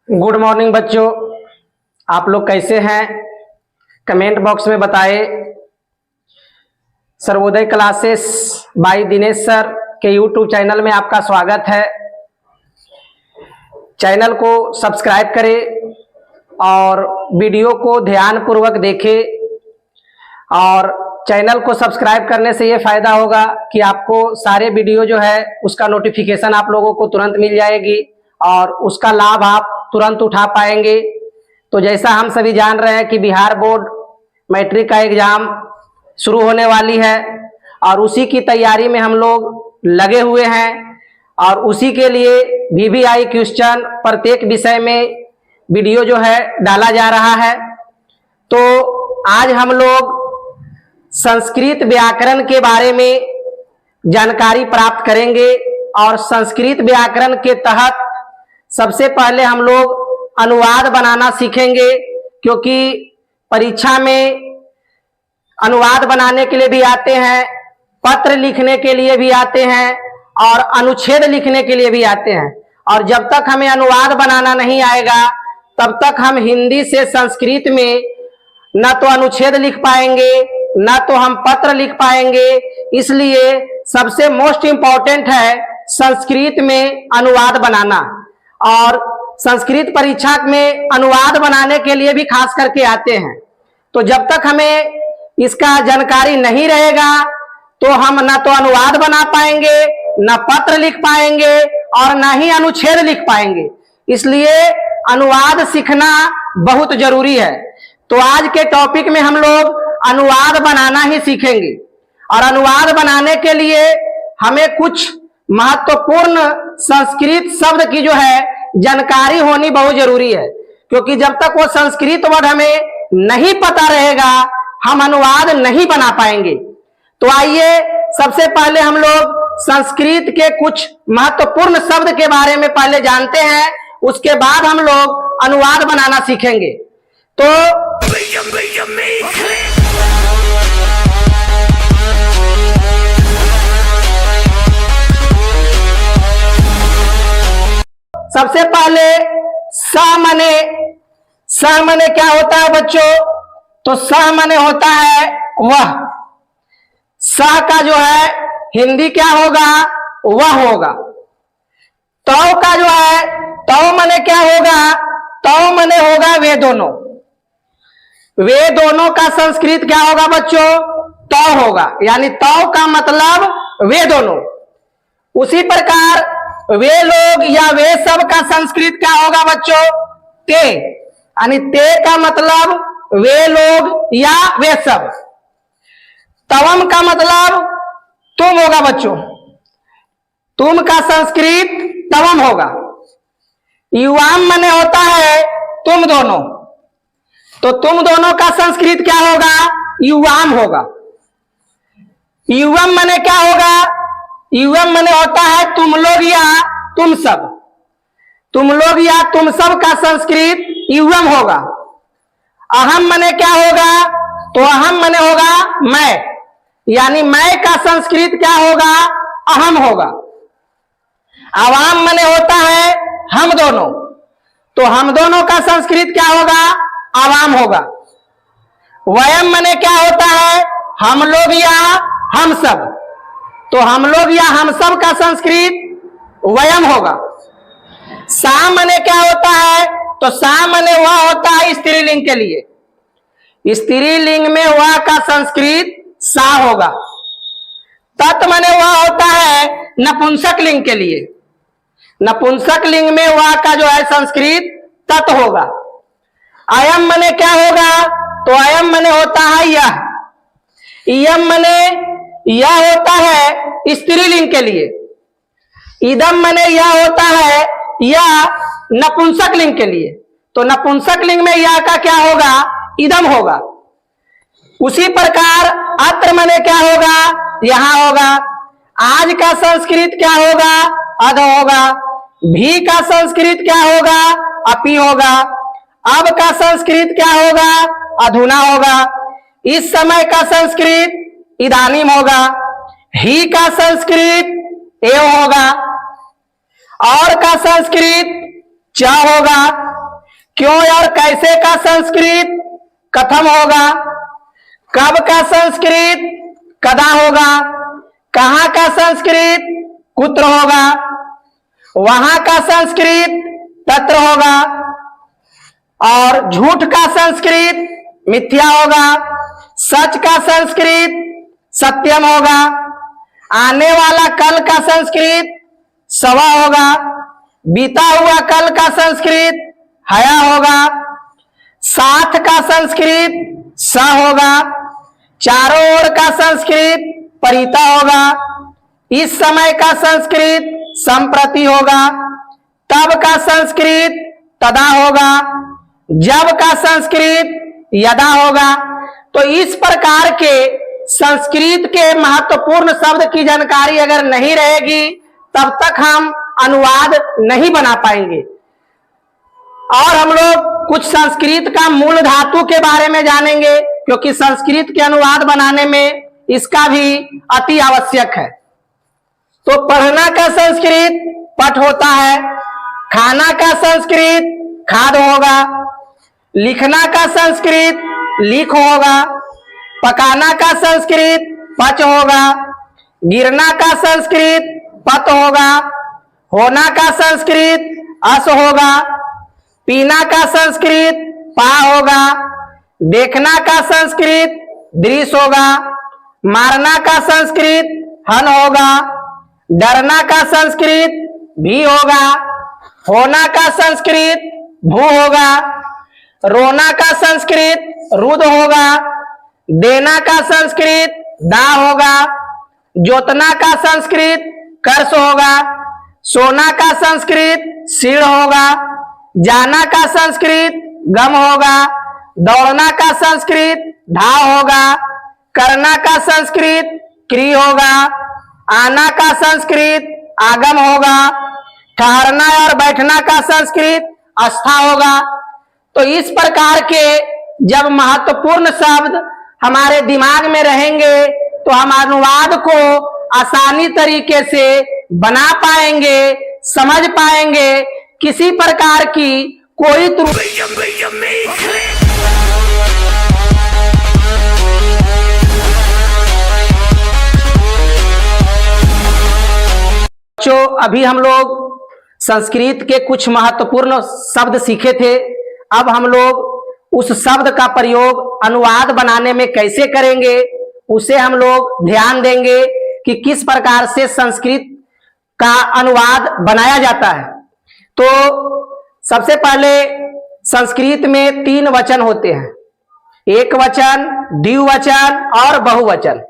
Good morning बच्चों, आप लोग कैसे हैं? कमेंट बॉक्स में बताएं। Sarvodaya classes bye Dinesh sir के यूट्यूब चैनल में आपका स्वागत है। चैनल को सब्सक्राइब करें और वीडियो को ध्यानपूर्वक देखें। और चैनल को सब्सक्राइब करने से ये फायदा होगा कि आपको सारे वीडियो जो है उसका नोटिफिकेशन आप लोगों को तुरंत मिल जाएगी और उसका लाभ आप तुरंत उठा पाएंगे। तो जैसा हम सभी जान रहे हैं कि बिहार बोर्ड मैट्रिक का एग्जाम शुरू होने वाली है और उसी की तैयारी में हम लोग लगे हुए हैं और उसी के लिए VVI क्वेश्चन प्रत्येक विषय में वीडियो जो है डाला जा रहा है। तो आज हम लोग संस्कृत व्याकरण के बारे में जानकारी प्राप्त करेंगे और संस्कृत व्याकरण के तहत सबसे पहले हम लोग अनुवाद बनाना सीखेंगे, क्योंकि परीक्षा में अनुवाद बनाने के लिए भी आते हैं, पत्र लिखने के लिए भी आते हैं और अनुच्छेद लिखने के लिए भी आते हैं। और जब तक हमें अनुवाद बनाना नहीं आएगा तब तक हम हिंदी से संस्कृत में न तो अनुच्छेद लिख पाएंगे न तो हम पत्र लिख पाएंगे। इसलिए सबसे मोस्ट इम्पॉर्टेंट है संस्कृत में अनुवाद बनाना। और संस्कृत परीक्षा में अनुवाद बनाने के लिए भी खास करके आते हैं। तो जब तक हमें इसका जानकारी नहीं रहेगा तो हम न तो अनुवाद बना पाएंगे, न पत्र लिख पाएंगे और न ही अनुच्छेद लिख पाएंगे। इसलिए अनुवाद सीखना बहुत जरूरी है। तो आज के टॉपिक में हम लोग अनुवाद बनाना ही सीखेंगे और अनुवाद बनाने के लिए हमें कुछ महत्वपूर्ण संस्कृत शब्द की जो है जानकारी होनी बहुत जरूरी है, क्योंकि जब तक वो संस्कृत वर्ड हमें नहीं पता रहेगा हम अनुवाद नहीं बना पाएंगे। तो आइए सबसे पहले हम लोग संस्कृत के कुछ महत्वपूर्ण शब्द के बारे में पहले जानते हैं, उसके बाद हम लोग अनुवाद बनाना सीखेंगे। तो सबसे पहले स मने क्या होता है बच्चों? तो स मने होता है वह। स का जो है हिंदी क्या होगा? वह होगा। तौ का जो है तौ मने क्या होगा? तौ मने होगा वे दोनों। वे दोनों का संस्कृत क्या होगा बच्चों? तौ होगा, यानी तौ का मतलब वे दोनों। उसी प्रकार वे लोग या वे सब का संस्कृत क्या होगा बच्चों? ते, यानी ते का मतलब वे लोग या वे सब। तवम का मतलब तुम होगा बच्चों, तुम का संस्कृत तवम होगा। युवाम मने होता है तुम दोनों, तो तुम दोनों का संस्कृत क्या होगा? युवाम होगा। युवम मने क्या होगा? युवम मने होता है तुम लोग या तुम सब। तुम लोग या तुम सब का संस्कृत युवम होगा। अहम मने क्या होगा? तो अहम मने होगा मैं, यानी मैं का संस्कृत क्या होगा? अहम होगा। आवाम मने होता है हम दोनों, तो हम दोनों का संस्कृत क्या होगा? आवाम होगा। वयम मने क्या होता है? हम लोग या हम सब, तो हम लोग या हम सब का संस्कृत वयम होगा। सा मने क्या होता है? तो सा मने वह होता है स्त्रीलिंग के लिए। स्त्रीलिंग में वह का संस्कृत सा होगा। तत् मने वह होता है नपुंसक लिंग के लिए। नपुंसक लिंग में वह का जो है संस्कृत तत् होगा। अयम मने क्या होगा? तो अयम मने होता है यह। इयम मने यह होता है स्त्रीलिंग के लिए। इदम मने यह होता है यह नपुंसक लिंग के लिए, तो नपुंसक लिंग में यह का क्या होगा? इदम होगा। उसी प्रकार अत्र मने क्या होगा? यहां होगा। आज का संस्कृत क्या होगा? अध होगा। भी का संस्कृत क्या होगा? अपि होगा। अब का संस्कृत क्या होगा? अधुना होगा। इस समय का संस्कृत इदानीम होगा। ही का संस्कृत एव होगा। और का संस्कृत च होगा। क्यों और कैसे का संस्कृत कथम होगा, कब का संस्कृत कदा होगा, कहां का संस्कृत कुत्र होगा, वहां का संस्कृत तत्र होगा, और झूठ का संस्कृत मिथ्या होगा, सच का संस्कृत सत्यम होगा, आने वाला कल का संस्कृत सवा होगा, बीता हुआ कल का संस्कृत हया होगा, साथ का संस्कृत स होगा, चारों ओर का संस्कृत परिता होगा, इस समय का संस्कृत संप्रति होगा, तब का संस्कृत तदा होगा, जब का संस्कृत यदा होगा। तो इस प्रकार के संस्कृत के महत्वपूर्ण शब्द की जानकारी अगर नहीं रहेगी तब तक हम अनुवाद नहीं बना पाएंगे। और हम लोग कुछ संस्कृत का मूल धातु के बारे में जानेंगे, क्योंकि संस्कृत के अनुवाद बनाने में इसका भी अति आवश्यक है। तो पढ़ना का संस्कृत पठ होता है, खाना का संस्कृत खाद होगा, लिखना का संस्कृत लिख होगा, पकाना का संस्कृत पच होगा, गिरना का संस्कृत पत होगा, होना का संस्कृत अस होगा, पीना का संस्कृत पा होगा, देखना का संस्कृत दृश्य होगा, मारना का संस्कृत हन होगा, डरना का संस्कृत भी होगा, होना का संस्कृत भू होगा, रोना का संस्कृत रुद होगा, देना का संस्कृत दा होगा, जोतना का संस्कृत कर्ष होगा, सोना का संस्कृत शीर्ण होगा, जाना का संस्कृत गम होगा, दौड़ना का संस्कृत धाव होगा, करना का संस्कृत क्री होगा, आना का संस्कृत आगम होगा, ठहरना और बैठना का संस्कृत आस्था होगा। तो इस प्रकार के जब महत्वपूर्ण शब्द हमारे दिमाग में रहेंगे तो हम अनुवाद को आसानी तरीके से बना पाएंगे, समझ पाएंगे, किसी प्रकार की कोई जो अभी हम लोग संस्कृत के कुछ महत्वपूर्ण शब्द सीखे थे, अब हम लोग उस शब्द का प्रयोग अनुवाद बनाने में कैसे करेंगे उसे हम लोग ध्यान देंगे कि किस प्रकार से संस्कृत का अनुवाद बनाया जाता है। तो सबसे पहले संस्कृत में 3 वचन होते हैं, एक वचन, द्विवचन और बहुवचन।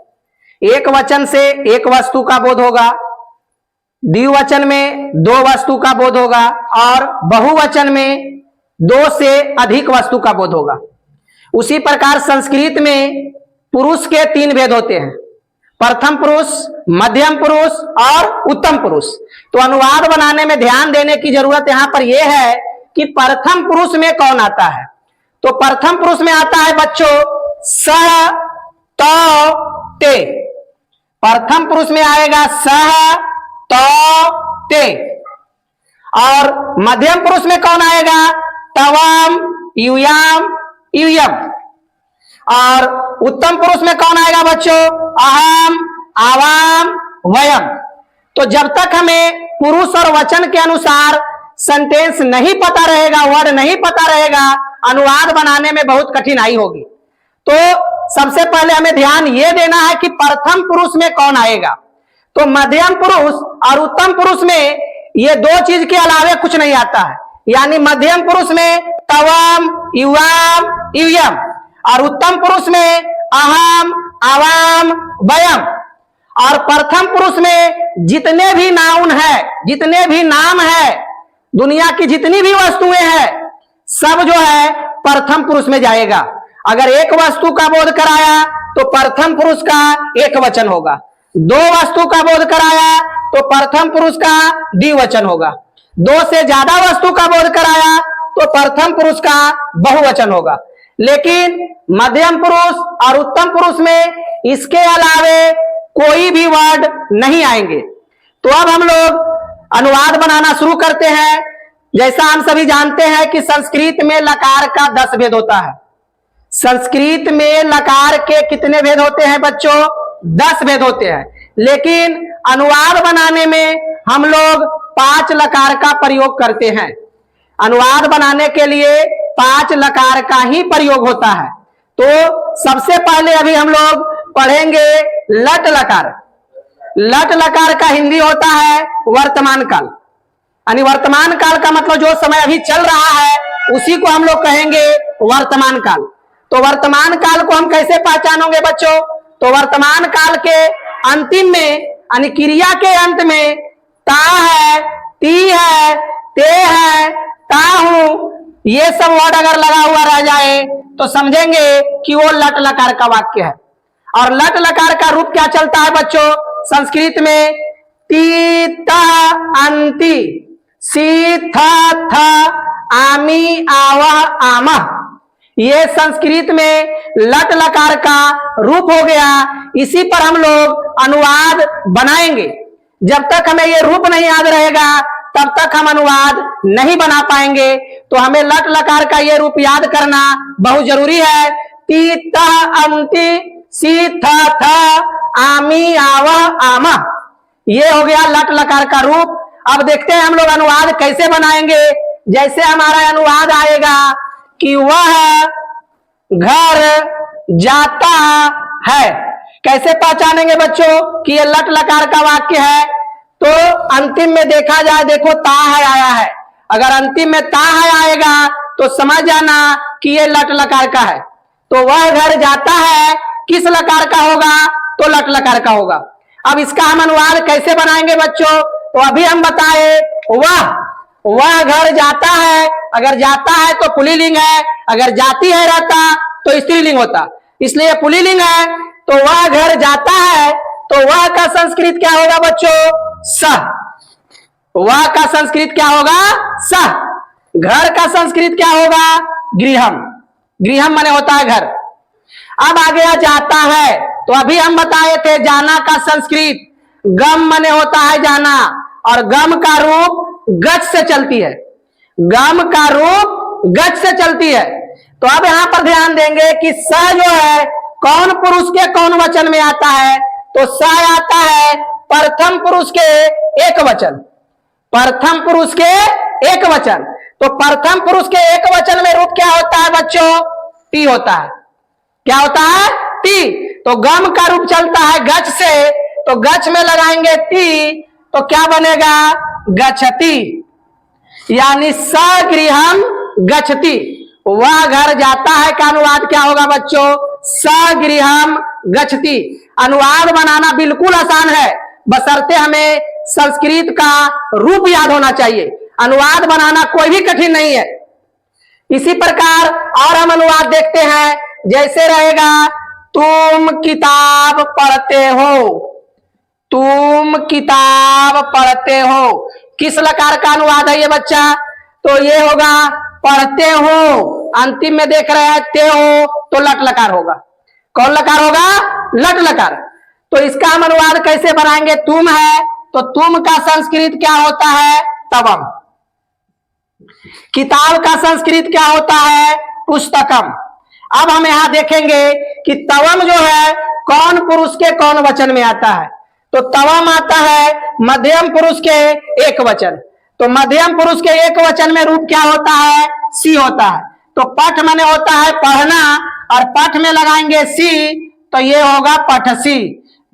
एक वचन से एक वस्तु का बोध होगा, द्विवचन में 2 वस्तु का बोध होगा और बहुवचन में 2 से अधिक वस्तु का बोध होगा। उसी प्रकार संस्कृत में पुरुष के 3 भेद होते हैं, प्रथम पुरुष, मध्यम पुरुष और उत्तम पुरुष। तो अनुवाद बनाने में ध्यान देने की जरूरत यहां पर यह है कि प्रथम पुरुष में कौन आता है। तो प्रथम पुरुष में आता है बच्चों सह, तो, ते। प्रथम पुरुष में आएगा सह, तो, ते। और मध्यम पुरुष में कौन आएगा तवम, यूयाम, यूयम। और उत्तम पुरुष में कौन आएगा बच्चों अहम, आवाम, वयम। तो जब तक हमें पुरुष और वचन के अनुसार सेंटेंस नहीं पता रहेगा, वर्ड नहीं पता रहेगा, अनुवाद बनाने में बहुत कठिनाई होगी। तो सबसे पहले हमें ध्यान यह देना है कि प्रथम पुरुष में कौन आएगा। तो मध्यम पुरुष और उत्तम पुरुष में ये 2 चीज के अलावे कुछ नहीं आता है, यानी मध्यम पुरुष में तवम, युवाम, युयम और उत्तम पुरुष में अहम, आवाम, वयम। और प्रथम पुरुष में जितने भी नाउन है, जितने भी नाम है, दुनिया की जितनी भी वस्तुएं हैं, सब जो है प्रथम पुरुष में जाएगा। अगर एक वस्तु का बोध कराया तो प्रथम पुरुष का एक वचन होगा, 2 वस्तु का बोध कराया तो प्रथम पुरुष का द्विवचन होगा, 2 से ज्यादा वस्तु का बोध कराया तो प्रथम पुरुष का बहुवचन होगा। लेकिन मध्यम पुरुष और उत्तम पुरुष में इसके अलावे कोई भी वर्ड नहीं आएंगे। तो अब हम लोग अनुवाद बनाना शुरू करते हैं। जैसा हम सभी जानते हैं कि संस्कृत में लकार का 10 भेद होता है। संस्कृत में लकार के कितने भेद होते हैं बच्चों? 10 भेद होते हैं। लेकिन अनुवाद बनाने में हम लोग 5 लकार का प्रयोग करते हैं। अनुवाद बनाने के लिए 5 लकार का ही प्रयोग होता है। तो सबसे पहले अभी हम लोग पढ़ेंगे लट लकार। लट लकार का हिंदी होता है वर्तमान काल, यानी वर्तमान काल का मतलब जो समय अभी चल रहा है उसी को हम लोग कहेंगे वर्तमान काल। तो वर्तमान काल को हम कैसे पहचानोगे बच्चों? तो वर्तमान काल के अंतिम में, यानी क्रिया के अंत में ता है, ती है, ते है, ता हूं, ये सब वर्ड अगर लगा हुआ रह जाए तो समझेंगे कि वो लट लकार का वाक्य है। और लट लकार का रूप क्या चलता है बच्चों? संस्कृत में ती ता अंति, सी था था, आमी आवा आमा, ये संस्कृत में लट लकार का रूप हो गया। इसी पर हम लोग अनुवाद बनाएंगे। जब तक हमें ये रूप नहीं याद रहेगा तब तक हम अनुवाद नहीं बना पाएंगे। तो हमें लट लकार का ये रूप याद करना बहुत जरूरी है। ती तह अंति, सी था था, आमी आवा आमा, ये हो गया लट लकार का रूप। अब देखते हैं हम लोग अनुवाद कैसे बनाएंगे। जैसे हमारा अनुवाद आएगा कि वह घर जाता है, कैसे पहचानेंगे बच्चों कि ये लट लकार का वाक्य है? तो अंतिम में देखा जाए, देखो ता है आया है, अगर अंतिम में ता है आएगा तो समझ जाना कि ये लट लकार का है। तो वह घर जाता है किस लकार का होगा? तो लट लकार का होगा। अब इसका हम अनुवाद कैसे बनाएंगे बच्चों? तो अभी हम बताए वह घर जाता है, अगर जाता है तो पुल्लिंग है, अगर जाती है रहता तो स्त्रीलिंग होता, इसलिए पुल्लिंग है। तो वह घर जाता है, तो वह का संस्कृत क्या होगा बच्चों? सह। वह का संस्कृत क्या होगा? सह। घर का संस्कृत क्या होगा? गृहम। गृहम माने होता है घर। अब आ गया जाता है, तो अभी हम बताए थे जाना का संस्कृत गम माने होता है जाना, और गम का रूप गच से चलती है। गम का रूप गच से चलती है। तो अब यहां पर ध्यान देंगे कि स जो है कौन पुरुष के कौन वचन में आता है? तो स आता है प्रथम पुरुष के एक वचन। प्रथम पुरुष के एक वचन। तो प्रथम पुरुष के एक वचन में रूप क्या होता है बच्चों? टी होता है। क्या होता है? टी। तो गम का रूप चलता है गच से, तो गच में लगाएंगे टी, तो क्या बनेगा? गच्छति, यानी सगृहम गच्छति। वह घर जाता है का अनुवाद क्या होगा बच्चों? सगृहम गच्छति। अनुवाद बनाना बिल्कुल आसान है, बशर्ते हमें संस्कृत का रूप याद होना चाहिए। अनुवाद बनाना कोई भी कठिन नहीं है। इसी प्रकार और हम अनुवाद देखते हैं, जैसे रहेगा तुम किताब पढ़ते हो, तुम किताब पढ़ते हो, किस लकार का अनुवाद है ये बच्चा? तो ये होगा पढ़ते हो, अंतिम में देख रहे हैं ते हो, तो लट लकार होगा। कौन लकार होगा? लट लकार। तो इसका हम अनुवाद कैसे बनाएंगे? तुम है, तो तुम का संस्कृत क्या होता है? तवम। किताब का संस्कृत क्या होता है? पुस्तकम। अब हम यहां देखेंगे कि तवम जो है कौन पुरुष के कौन वचन में आता है? तो तवम आता है मध्यम पुरुष के एक वचन। तो मध्यम पुरुष के एक वचन में रूप क्या होता है? सी होता है। तो पठ माने होता है पढ़ना, और पठ में लगाएंगे सी, तो ये होगा पठसी।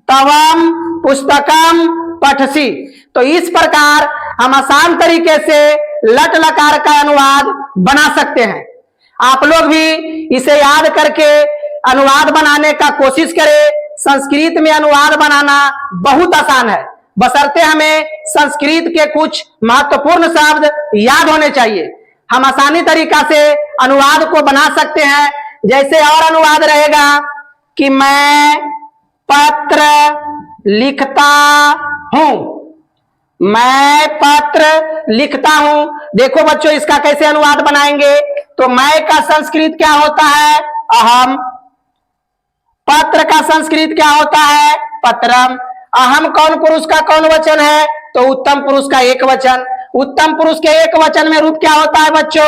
तवम पुस्तकम पठसी। तो इस प्रकार हम आसान तरीके से लट लकार का अनुवाद बना सकते हैं। आप लोग भी इसे याद करके अनुवाद बनाने का कोशिश करें। संस्कृत में अनुवाद बनाना बहुत आसान है, बशर्ते हमें संस्कृत के कुछ महत्वपूर्ण शब्द याद होने चाहिए। हम आसानी तरीका से अनुवाद को बना सकते हैं। जैसे और अनुवाद रहेगा कि मैं पत्र लिखता हूं, मैं पत्र लिखता हूं। देखो बच्चों इसका कैसे अनुवाद बनाएंगे? तो मैं का संस्कृत क्या होता है? अहम। पत्र का संस्कृत क्या होता है? पत्रम। अहम कौन पुरुष का कौन वचन है? तो उत्तम पुरुष का एक वचन। उत्तम पुरुष के एक वचन में रूप क्या होता है बच्चों?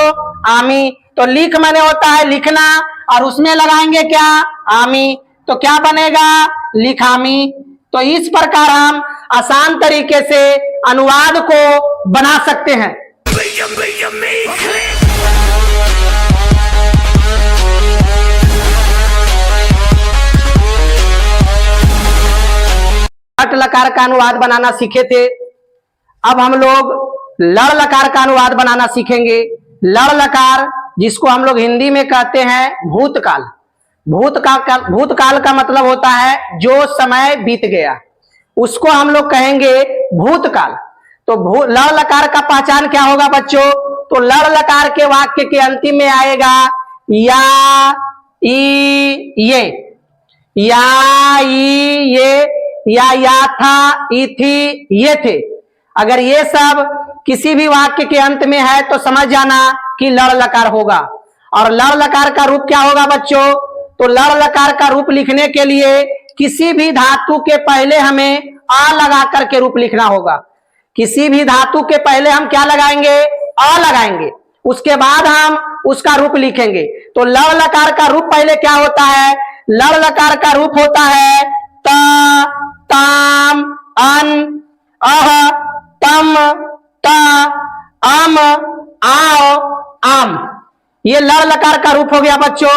आमी। तो लिख माने होता है लिखना, और उसमें लगाएंगे क्या? आमी। तो क्या बनेगा? लिखामी। तो इस प्रकार हम आसान तरीके से अनुवाद को बना सकते हैं। लट लकार का अनुवाद बनाना सीखे थे, अब हम लोग लड़ लकार का अनुवाद बनाना सीखेंगे। लड़ लकार जिसको हम लोग हिंदी में कहते हैं भूतकाल। भूतकाल का मतलब होता है जो समय बीत गया, उसको हम लोग कहेंगे भूतकाल। तो लड़ लकार का पहचान क्या होगा बच्चों? तो लड़ लकार के वाक्य के अंतिम में आएगा या, ई, ये, या, ई, या था, ई थी, ये थे। अगर ये सब किसी भी वाक्य के अंत में है तो समझ जाना कि लड़ लकार होगा। और लड़ लकार का रूप क्या होगा बच्चों? तो लड़ लकार का रूप लिखने के लिए किसी भी धातु के पहले हमें आ लगा करके रूप लिखना होगा। किसी भी धातु के पहले हम क्या लगाएंगे? आ लगाएंगे, उसके बाद हम उसका रूप लिखेंगे। तो लड़ लकार का रूप पहले क्या होता है? लड़ लकार का रूप होता है ता, ताम, अन, अह, तम, ता, अम, आओ, आम। ये लड़ लकार का रूप हो गया बच्चों।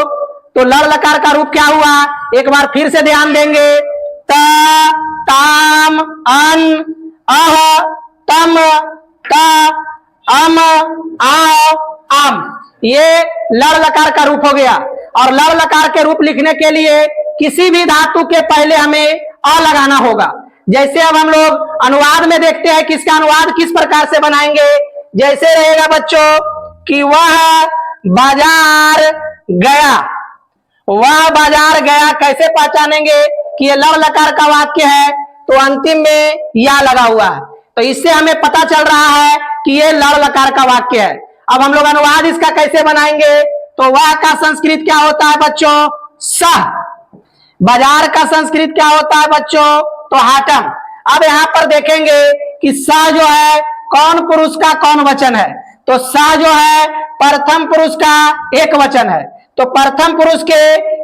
तो लड़ लकार का रूप क्या हुआ? एक बार फिर से ध्यान देंगे। ता, ताम, अन, अह, तम, ता, अम, आओ, आम। ये लड़ लकार का रूप हो गया। और लड़ लकार के रूप लिखने के लिए किसी भी धातु के पहले हमें आ लगाना होगा। जैसे अब हम लोग अनुवाद में देखते हैं कि इसका अनुवाद किस प्रकार से बनाएंगे। जैसे रहेगा बच्चों कि वह बाजार गया। वह बाजार गया कैसे पहचानेंगे कि ये लड़ लकार का वाक्य है? तो अंतिम में या लगा हुआ है, तो इससे हमें पता चल रहा है कि ये लड़ लकार का वाक्य है। अब हम लोग अनुवाद इसका कैसे बनाएंगे? तो वह का संस्कृत क्या होता है बच्चों? सह। बाजार का संस्कृत क्या होता है बच्चों? तो हाटम। अब यहां पर देखेंगे कि स जो है कौन पुरुष का कौन वचन है? तो स जो है प्रथम पुरुष का एक वचन है। तो प्रथम पुरुष के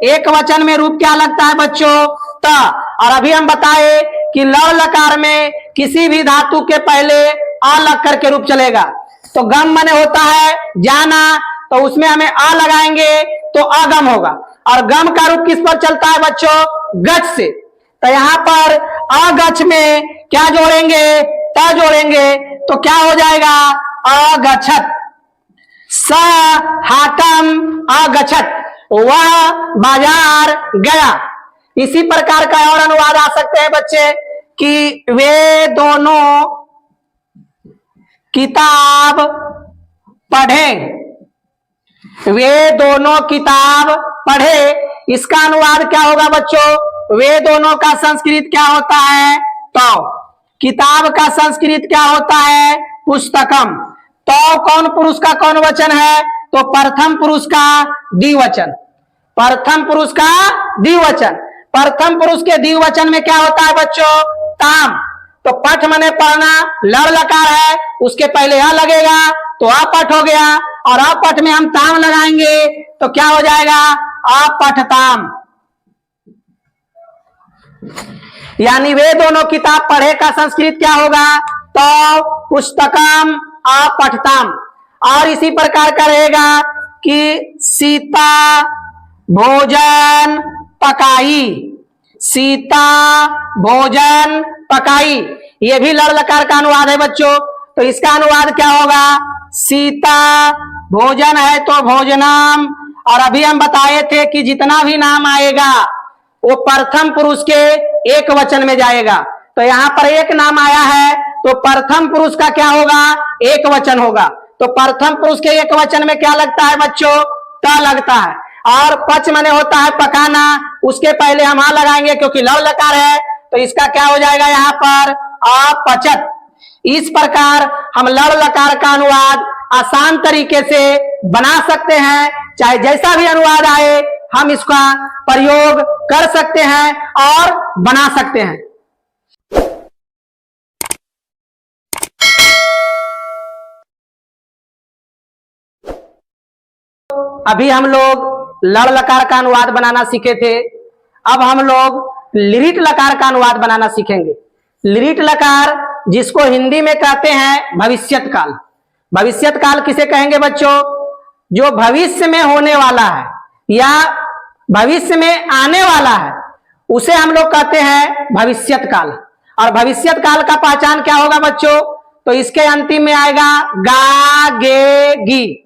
एक वचन में रूप क्या लगता है बच्चों? त। और अभी हम बताए कि लड़ लकार में किसी भी धातु के पहले आ लग करके रूप चलेगा। तो गम माने होता है जाना, तो उसमें हमें आ लगाएंगे तो अगम होगा। और गम का रूप किस पर चलता है बच्चों? गच से। तो यहां पर अगछ में क्या जोड़ेंगे? त जोड़ेंगे, तो क्या हो जाएगा? अगछत। स हाटम अगछत, वह बाजार गया। इसी प्रकार का और अनुवाद आ सकते हैं बच्चे कि वे दोनों किताब पढ़े। वे दोनों किताब पढ़े, इसका अनुवाद क्या होगा बच्चों? वे दोनों का संस्कृत क्या होता है? तो। किताब का संस्कृत क्या होता है? पुस्तकम। तो कौन पुरुष का कौन वचन है? तो प्रथम पुरुष का द्विवचन। प्रथम पुरुष का द्विवचन। प्रथम पुरुष के द्विवचन में क्या होता है बच्चों? ताम। तो पठ माने पढ़ना, लड़ लकार है, उसके पहले आ लगेगा तो अपठ हो गया। और अपठ में हम ताम लगाएंगे तो क्या हो जाएगा? अपठताम। यानी वे दोनों किताब पढ़े का संस्कृत क्या होगा? तो पुस्तकम अपठताम। और इसी प्रकार का रहेगा कि सीता भोजन पकाई। सीता भोजन पकाई, ये भी लड़ लकार का अनुवाद है बच्चों। तो इसका अनुवाद क्या होगा? सीता भोजन है तो भोजनम। और अभी हम बताए थे कि जितना भी नाम आएगा वो प्रथम पुरुष के एक वचन में जाएगा। तो यहां पर एक नाम आया है तो प्रथम पुरुष का क्या होगा? एक वचन होगा। तो प्रथम पुरुष के एक वचन में क्या लगता है बच्चों? त लगता है। और पच माने होता है पकाना, उसके पहले हम आ लगाएंगे क्योंकि लड़ लकार है, तो इसका क्या हो जाएगा यहाँ पर? अपचत। इस प्रकार हम लड़ लकार का अनुवाद आसान तरीके से बना सकते हैं। चाहे जैसा भी अनुवाद आए हम इसका प्रयोग कर सकते हैं और बना सकते हैं। अभी हम लोग लड़ लकार का अनुवाद बनाना सीखे थे। अब हम लोग लिरिट लकार का अनुवाद बनाना सीखेंगे। लिरिट लकार जिसको हिंदी में कहते हैं भविष्यत काल। भविष्यत काल किसे कहेंगे बच्चों? जो भविष्य में होने वाला है या भविष्य में आने वाला है उसे हम लोग कहते हैं भविष्यत काल। और भविष्यत काल का पहचान क्या होगा बच्चों? तो इसके अंतिम में आएगा गा गे गी।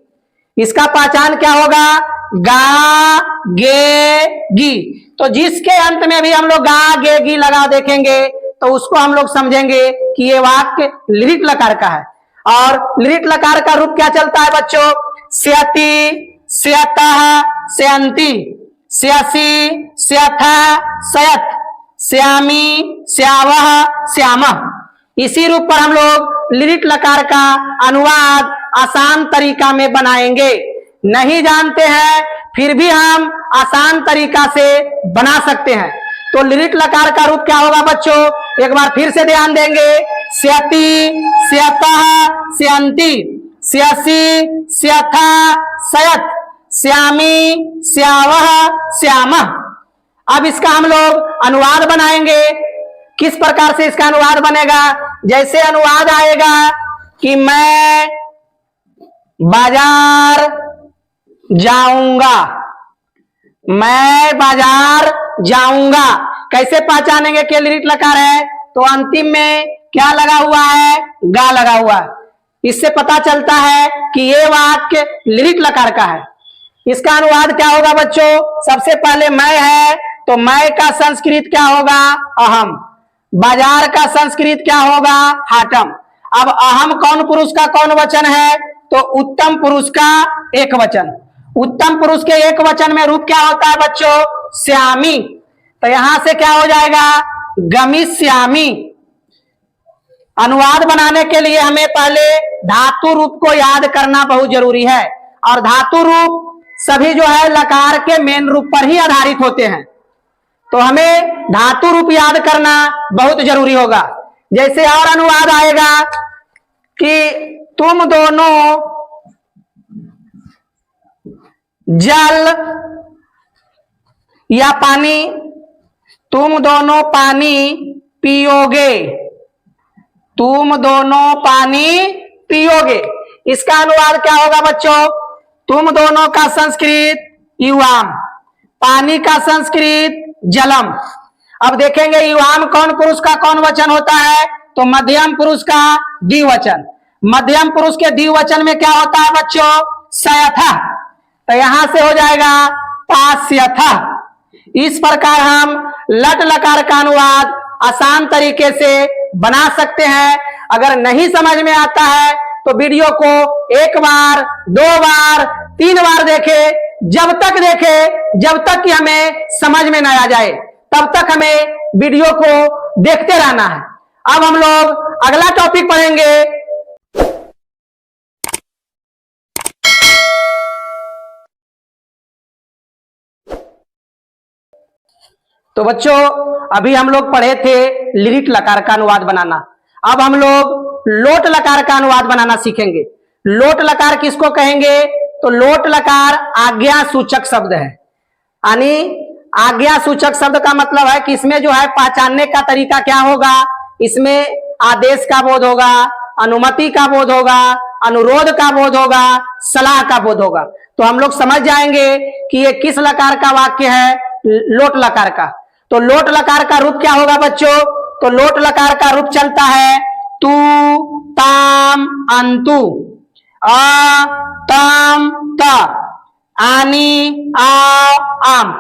इसका पहचान क्या होगा? गा गे गी। तो जिसके अंत में भी हम लोग गा गे गी लगा देखेंगे तो उसको हम लोग समझेंगे कि ये वाक्य लिरिट लकार का है। और लिरिट लकार का रूप क्या चलता है बच्चों? स्यति, स्यतः, स्यन्ति, स्यसि, स्यथः, स्यत्, श्यामी, श्यावः, श्यामः। इसी रूप पर हम लोग लिरिट लकार का अनुवाद आसान तरीका में बनाएंगे। नहीं जानते हैं फिर भी हम आसान तरीका से बना सकते हैं। तो लिरिट लकार का रूप क्या होगा बच्चों? एक बार फिर से ध्यान देंगे। स्यति, स्यतः, स्यन्ति, स्यसि, स्यथः, स्यत्, श्यामी, श्यावः, श्यामः। अब इसका हम लोग अनुवाद बनाएंगे। किस प्रकार से इसका अनुवाद बनेगा? जैसे अनुवाद आएगा कि मैं बाजार जाऊंगा, मैं बाजार जाऊंगा। कैसे पहचानेंगे कि लिरिट लकार है? तो अंतिम में क्या लगा हुआ है? गा लगा हुआ है। इससे पता चलता है कि ये वाक्य लिरिट लकार का है। इसका अनुवाद क्या होगा बच्चों? सबसे पहले मैं है तो मैं का संस्कृत क्या होगा? अहम। बाजार का संस्कृत क्या होगा? हाटम। अब अहम कौन पुरुष का कौन वचन है? तो उत्तम पुरुष का एक वचन। उत्तम पुरुष के एक वचन में रूप क्या होता है बच्चों? श्यामी। तो यहां से क्या हो जाएगा? गमिष्यामि। अनुवाद बनाने के लिए हमें पहले धातु रूप को याद करना बहुत जरूरी है। और धातु रूप सभी जो है लकार के मेन रूप पर ही आधारित होते हैं। तो हमें धातु रूप याद करना बहुत जरूरी होगा। जैसे और अनुवाद आएगा कि तुम दोनों जल या पानी, तुम दोनों पानी पियोगे, तुम दोनों पानी पियोगे। इसका अनुवाद क्या होगा बच्चों? तुम दोनों का संस्कृत युवाम, पानी का संस्कृत जलम। अब देखेंगे युवाम कौन पुरुष का कौन वचन होता है? तो मध्यम पुरुष का द्विवचन। मध्यम पुरुष के द्विवचन में क्या होता है बच्चों? सयथः। तो यहां से हो जाएगा पास्यथः। इस प्रकार हम लट लकार का अनुवाद आसान तरीके से बना सकते हैं। अगर नहीं समझ में आता है तो वीडियो को एक बार, दो बार, तीन बार देखे, जब तक देखे जब तक कि हमें समझ में न आ जाए तब तक हमें वीडियो को देखते रहना है। अब हम लोग अगला टॉपिक पढ़ेंगे। तो बच्चों अभी हम लोग पढ़े थे लिरिट लकार का अनुवाद बनाना। अब हम लोग लोट लकार का अनुवाद बनाना सीखेंगे। लोट लकार किसको कहेंगे? तो लोट लकार आज्ञा सूचक शब्द है। यानी आज्ञा सूचक शब्द का मतलब है कि इसमें जो है पहचानने का तरीका क्या होगा? इसमें आदेश का बोध होगा, अनुमति का बोध होगा, अनुरोध का बोध होगा, सलाह का बोध होगा। तो हम लोग समझ जाएंगे कि ये किस लकार का वाक्य है? लोट लकार का। तो लोट लकार का रूप क्या होगा बच्चों? तो लोट लकार का रूप चलता है तू, ताम, अंतु, आ, ताम, ता, आनी, आ, आम।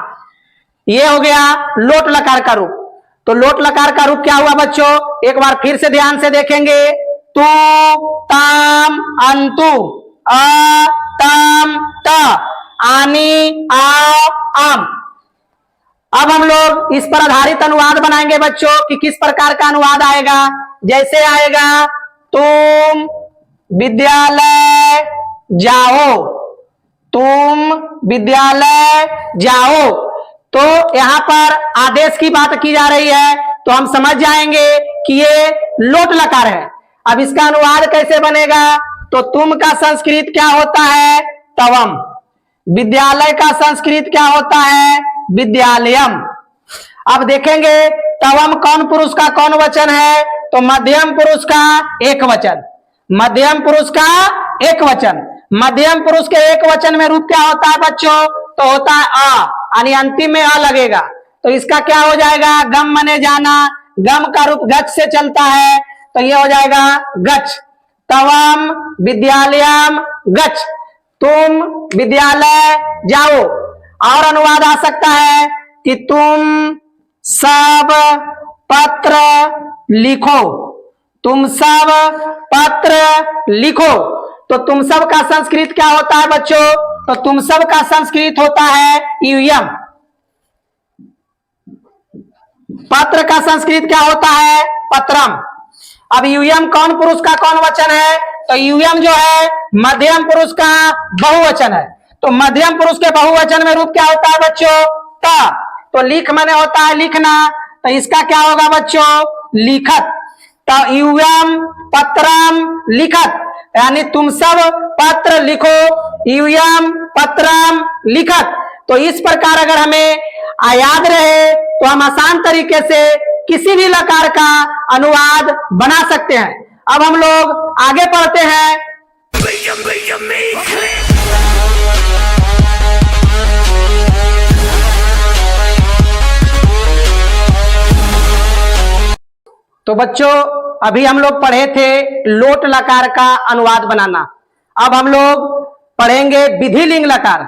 ये हो गया लोट लकार का रूप। तो लोट लकार का रूप क्या हुआ बच्चों? एक बार फिर से ध्यान से देखेंगे। तू, ताम, अंतु, आ, ताम, ता, आनी, आ, आम। अब हम लोग इस पर आधारित अनुवाद बनाएंगे बच्चों कि किस प्रकार का अनुवाद आएगा। जैसे आएगा तुम विद्यालय जाओ, तुम विद्यालय जाओ। तो यहाँ पर आदेश की बात की जा रही है तो हम समझ जाएंगे कि ये लोट लकार है। अब इसका अनुवाद कैसे बनेगा? तो तुम का संस्कृत क्या होता है? तवम। विद्यालय का संस्कृत क्या होता है? विद्यालयम। अब देखेंगे तवम कौन पुरुष का कौन वचन है? तो मध्यम पुरुष का एक वचन, मध्यम पुरुष का एक वचन। मध्यम पुरुष के एक वचन में रूप क्या होता है बच्चों? तो होता है अ, यानी अंतिम में अ लगेगा। तो इसका क्या हो जाएगा? गम मने जाना, गम का रूप गच से चलता है, तो ये हो जाएगा गच। तवम विद्यालयम गच, तुम विद्यालय जाओ। और अनुवाद आ सकता है कि तुम सब पत्र लिखो, तुम सब पत्र लिखो। तो तुम सब का संस्कृत क्या होता है बच्चों? तो तुम सब का संस्कृत होता है यूयम। पत्र का संस्कृत क्या होता है? पत्रम। अब यूयम कौन पुरुष का कौन वचन है? तो यूयम जो है मध्यम पुरुष का बहुवचन है। तो मध्यम पुरुष के बहुवचन में रूप क्या होता है बच्चों? त। तो लिख माने होता है लिखना, तो इसका क्या होगा बच्चों? लिखत। तो यूयम पत्रम लिखत, यानी तुम सब पत्र लिखो, यूयम पत्रम लिखत। तो इस प्रकार अगर हमें याद रहे तो हम आसान तरीके से किसी भी लकार का अनुवाद बना सकते हैं। अब हम लोग आगे पढ़ते हैं। तो बच्चों अभी हम लोग पढ़े थे लोट लकार का अनुवाद बनाना। अब हम लोग पढ़ेंगे विधिलिंग लकार।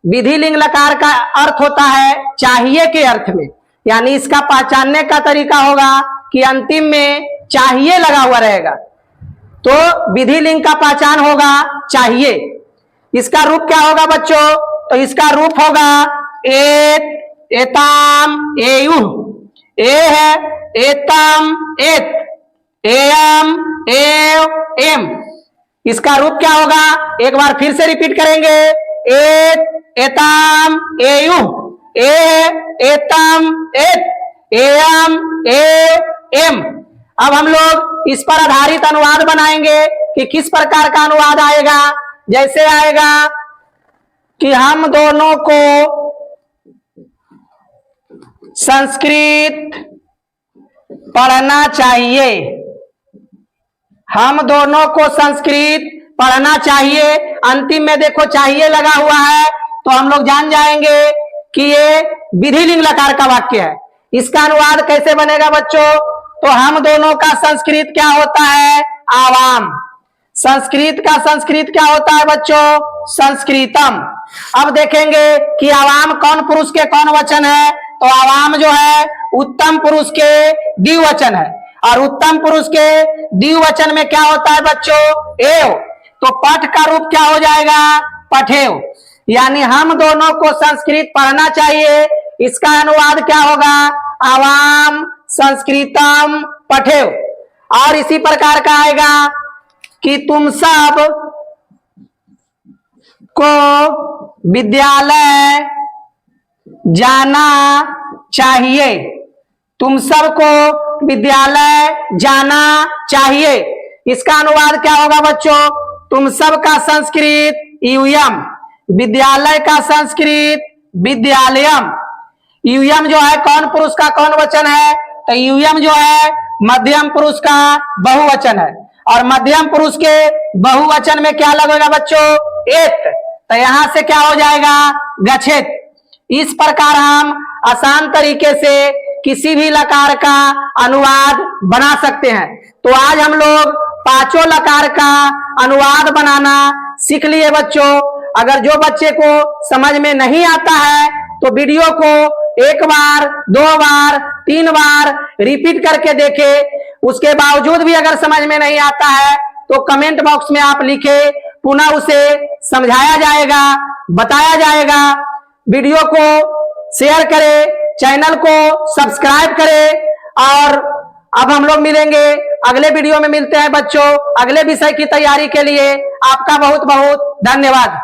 विधिलिंग लकार का अर्थ होता है चाहिए के अर्थ में, यानी इसका पहचानने का तरीका होगा कि अंतिम में चाहिए लगा हुआ रहेगा। तो विधिलिंग का पहचान होगा चाहिए। इसका रूप क्या होगा बच्चों? तो इसका रूप होगा एत, एताम, एयुः। ए है एतम, एत, एयम, एव, एम। इसका रूप क्या होगा? एक बार फिर से रिपीट करेंगे। एत, एताम, एयुः। ए है एतम, एत, एयम, एव, एम। अब हम लोग इस पर आधारित अनुवाद बनाएंगे कि किस प्रकार का अनुवाद आएगा। जैसे आएगा कि हम दोनों को संस्कृत पढ़ना चाहिए, हम दोनों को संस्कृत पढ़ना चाहिए। अंतिम में देखो चाहिए लगा हुआ है, तो हम लोग जान जाएंगे कि ये विधिलिंग लकार का वाक्य है। इसका अनुवाद कैसे बनेगा बच्चों? तो हम दोनों का संस्कृत क्या होता है? आवाम। संस्कृत का संस्कृत क्या होता है बच्चों? संस्कृतम। अब देखेंगे कि आवाम कौन पुरुष के कौन वचन है? तो आवाम जो है उत्तम पुरुष के द्विवचन है, और उत्तम पुरुष के द्विवचन में क्या होता है बच्चों? एव। तो पठ का रूप क्या हो जाएगा? पठेव। यानी हम दोनों को संस्कृत पढ़ना चाहिए, इसका अनुवाद क्या होगा? आवाम संस्कृतम पठेव। और इसी प्रकार का आएगा कि तुम सब को विद्यालय जाना चाहिए, तुम सबको विद्यालय जाना चाहिए। इसका अनुवाद क्या होगा बच्चों? तुम सब का संस्कृत यूयम, विद्यालय का संस्कृत विद्यालयम। यूयम जो है कौन पुरुष का कौन वचन है? तो यूयम जो है मध्यम पुरुष का बहुवचन है, और मध्यम पुरुष के बहुवचन में क्या लगेगा बच्चों? एत। तो यहां से क्या हो जाएगा? गच्छेत। इस प्रकार हम आसान तरीके से किसी भी लकार का अनुवाद बना सकते हैं। तो आज हम लोग पांचों लकार का अनुवाद बनाना सीख लिए बच्चों। अगर जो बच्चे को समझ में नहीं आता है तो वीडियो को एक बार, दो बार, तीन बार रिपीट करके देखे। उसके बावजूद भी अगर समझ में नहीं आता है तो कमेंट बॉक्स में आप लिखे, पुनः उसे समझाया जाएगा, बताया जाएगा। वीडियो को शेयर करें, चैनल को सब्सक्राइब करें। और अब हम लोग मिलेंगे अगले वीडियो में। मिलते हैं बच्चों अगले विषय की तैयारी के लिए। आपका बहुत बहुत धन्यवाद।